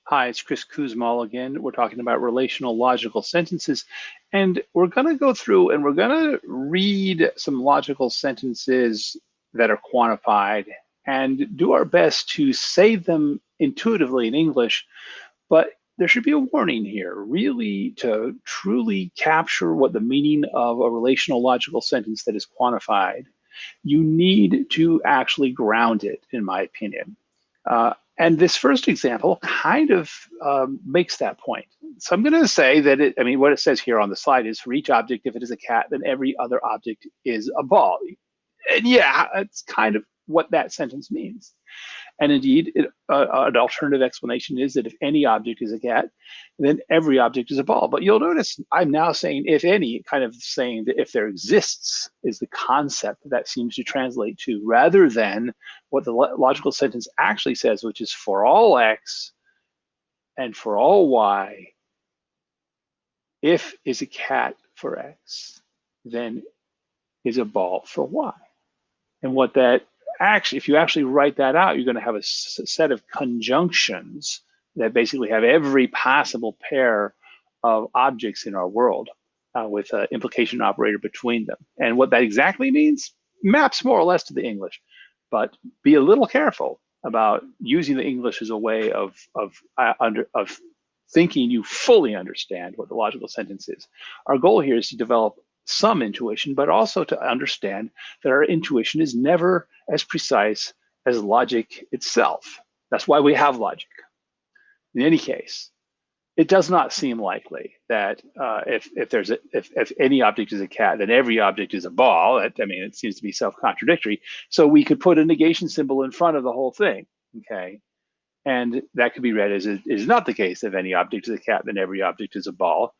Hi, it's Chris Kuzmal again. We're talking about relational logical sentences, and we're going to go through and we're going to read some logical sentences that are quantified and do our best to say them intuitively in English, but there should be a warning here. Really, to truly capture what the meaning of a relational logical sentence that is quantified, you need to actually ground it, in my opinion. And this first example kind of makes that point. So I'm going to say that what it says here on the slide is for each object, if it is a cat, then every other object is a ball. And yeah, that's kind of what that sentence means. And indeed, an alternative explanation is that if any object is a cat, then every object is a ball. But you'll notice I'm now saying if any, kind of saying that if there exists is the concept that seems to translate to, rather than what the logical sentence actually says, which is for all x and for all y, if is a cat for x, then is a ball for y. And what that actually, if you actually write that out, you're going to have a set of conjunctions that basically have every possible pair of objects in our world with an implication operator between them. And what that exactly means maps more or less to the English, but be a little careful about using the English as a way of thinking you fully understand what the logical sentence is. Our goal here is to develop some intuition, but also to understand that our intuition is never as precise as logic itself. That's why we have logic. In any case, it does not seem likely that if any object is a cat, then every object is a ball. It seems to be self-contradictory. So we could put a negation symbol in front of the whole thing, okay? And that could be read as it is not the case. If any object is a cat, then every object is a ball.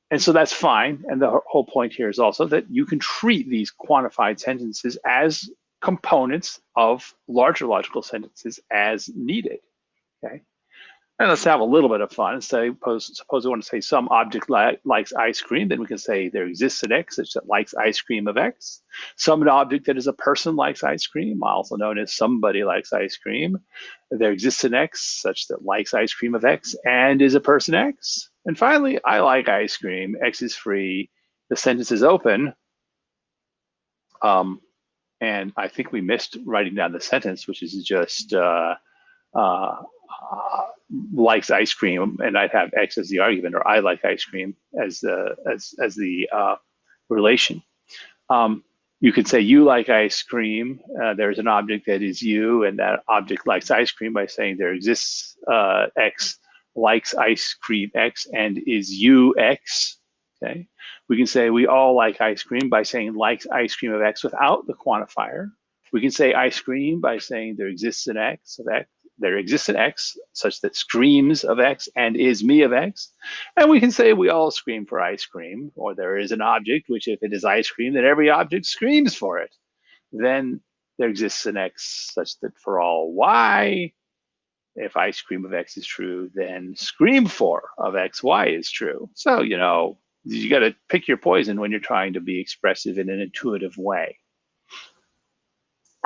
And so that's fine. And the whole point here is also that you can treat these quantified sentences as components of larger logical sentences as needed, okay? And let's have a little bit of fun. Suppose we want to say some object likes ice cream, then we can say there exists an X such that likes ice cream of X. Some object that is a person likes ice cream, also known as somebody likes ice cream. There exists an X such that likes ice cream of X and is a person X. And finally, I like ice cream, X is free, the sentence is open. And I think we missed writing down the sentence, which is just likes ice cream, and I'd have X as the argument, or I like ice cream as the relation. You could say you like ice cream. There's an object that is you, and that object likes ice cream by saying there exists X likes ice cream X and is you X. Okay. We can say we all like ice cream by saying likes ice cream of X without the quantifier. We can say ice cream by saying there exists an X of X. There exists an X such that screams of X and is me of X. And we can say we all scream for ice cream, or there is an object which if it is ice cream, then every object screams for it. Then there exists an X such that for all Y, if ice cream of X is true, then scream for of X, Y is true. So, you got to pick your poison when you're trying to be expressive in an intuitive way.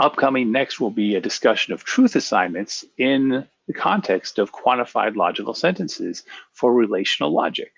Upcoming next will be a discussion of truth assignments in the context of quantified logical sentences for relational logic.